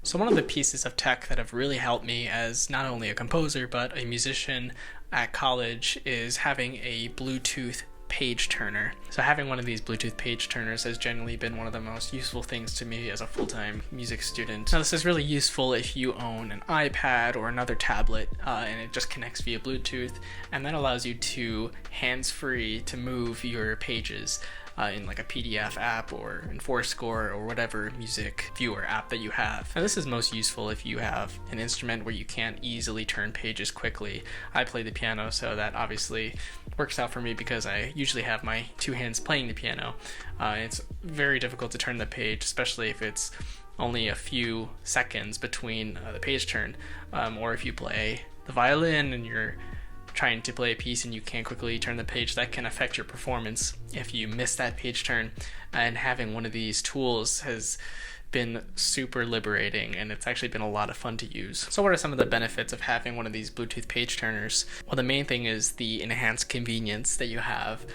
So one of the pieces of tech that have really helped me as not only a composer but a musician at college is having a Bluetooth page turner. So having one of these Bluetooth page turners has generally been one of the most useful things to me as a full-time music student. Now this is really useful if you own an iPad or another tablet and it just connects via Bluetooth, and that allows you to hands-free to move your pages in like a PDF app or in Fourscore or whatever music viewer app that you have. Now this is most useful if you have an instrument where you can't easily turn pages quickly. I play the piano, so that obviously works out for me because I usually have my two hands playing the piano. It's very difficult to turn the page, especially if it's only a few seconds between the page turn, or if you play the violin and you're trying to play a piece and you can't quickly turn the page, that can affect your performance if you miss that page turn. And having one of these tools has been super liberating, and it's actually been a lot of fun to use. So what are some of the benefits of having one of these Bluetooth page turners? Well, the main thing is the enhanced convenience that you have.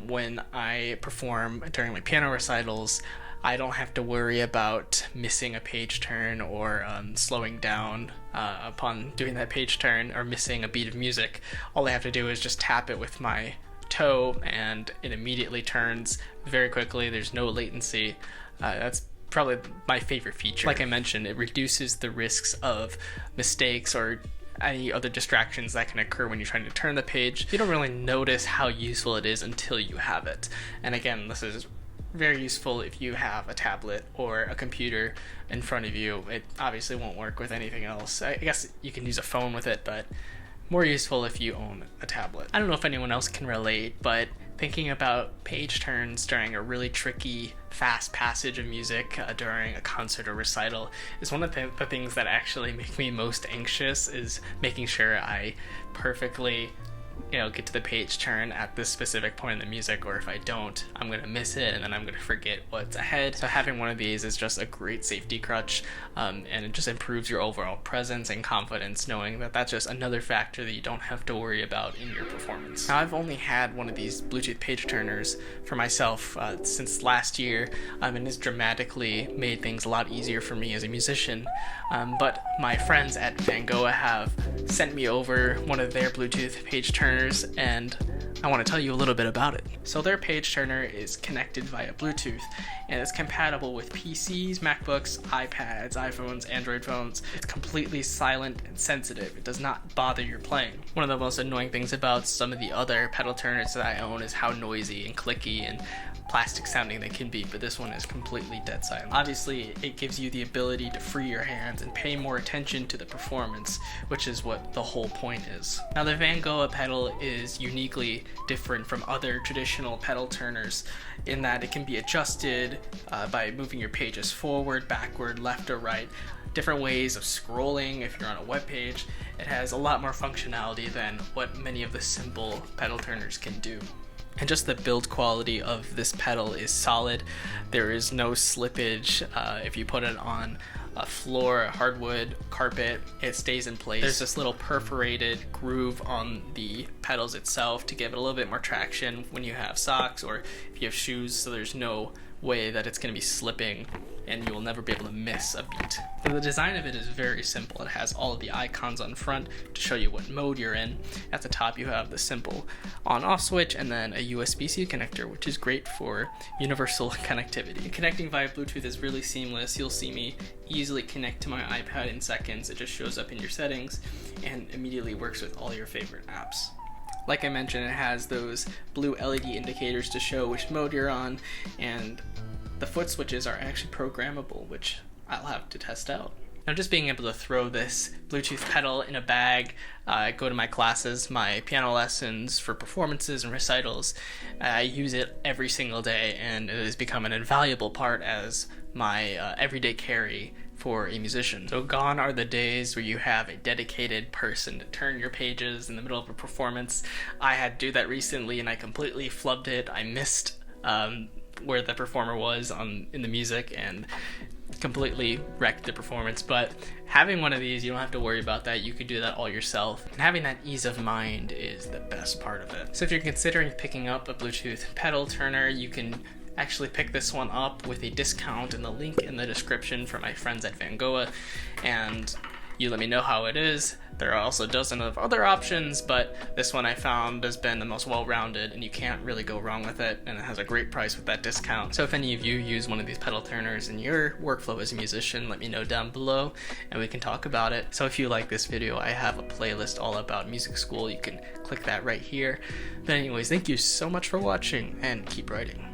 When I perform during my piano recitals, I don't have to worry about missing a page turn or slowing down upon doing that page turn or missing a beat of music. All I have to do is just tap it with my toe and it immediately turns very quickly. There's no latency. That's probably my favorite feature. Like I mentioned, it reduces the risks of mistakes or any other distractions that can occur when you're trying to turn the page. You don't really notice how useful it is until you have it. And again, this is very useful if you have a tablet or a computer in front of you. It obviously won't work with anything else. I guess you can use a phone with it, but more useful if you own a tablet. I don't know if anyone else can relate, but thinking about page turns during a really tricky, fast passage of music during a concert or recital is one of the things that actually make me most anxious, is making sure I perfectly get to the page turn at this specific point in the music, or if I don't, I'm going to miss it and then I'm going to forget what's ahead. So having one of these is just a great safety crutch, and it just improves your overall presence and confidence knowing that that's just another factor that you don't have to worry about in your performance. Now I've only had one of these Bluetooth page turners for myself since last year, and it's dramatically made things a lot easier for me as a musician, but my friends at Vangoa have sent me over one of their Bluetooth page turners, and I want to tell you a little bit about it. So their page turner is connected via Bluetooth, and it's compatible with PCs, MacBooks, iPads, iPhones, Android phones. It's completely silent and sensitive. It does not bother your playing. One of the most annoying things about some of the other pedal turners that I own is how noisy and clicky and plastic sounding they can be, but this one is completely dead silent. Obviously, it gives you the ability to free your hands and pay more attention to the performance, which is what the whole point is. Now the Vangoa pedal is uniquely different from other traditional pedal turners in that it can be adjusted by moving your pages forward, backward, left, or right. Different ways of scrolling if you're on a web page. It has a lot more functionality than what many of the simple pedal turners can do. And just the build quality of this pedal is solid. There is no slippage. If you put it on a floor, a hardwood, carpet, it stays in place. There's this little perforated groove on the pedals itself to give it a little bit more traction when you have socks or if you have shoes, so there's no way that it's going to be slipping and you will never be able to miss a beat. But the design of it is very simple. It has all of the icons on front to show you what mode you're in. At the top you have the simple on-off switch and then a USB-C connector, which is great for universal connectivity. Connecting via Bluetooth is really seamless. You'll see me easily connect to my iPad in seconds. It just shows up in your settings and immediately works with all your favorite apps. Like I mentioned, it has those blue LED indicators to show which mode you're on, and the foot switches are actually programmable, which I'll have to test out. Now just being able to throw this Bluetooth pedal in a bag, go to my classes, my piano lessons for performances and recitals, I use it every single day, and it has become an invaluable part as my everyday carry for a musician. So gone are the days where you have a dedicated person to turn your pages in the middle of a performance. I had to do that recently and I completely flubbed it. I missed where the performer was in the music and completely wrecked the performance. But having one of these, you don't have to worry about that. You can do that all yourself. And having that ease of mind is the best part of it. So if you're considering picking up a Bluetooth pedal turner, you can actually picked this one up with a discount in the link in the description for my friends at Vangoa, and you let me know how it is. There are also a dozen of other options, but this one I found has been the most well-rounded, and you can't really go wrong with it, and it has a great price with that discount. So if any of you use one of these pedal turners in your workflow as a musician, let me know down below, and we can talk about it. So if you like this video, I have a playlist all about music school. You can click that right here. But anyways, thank you so much for watching, and keep writing.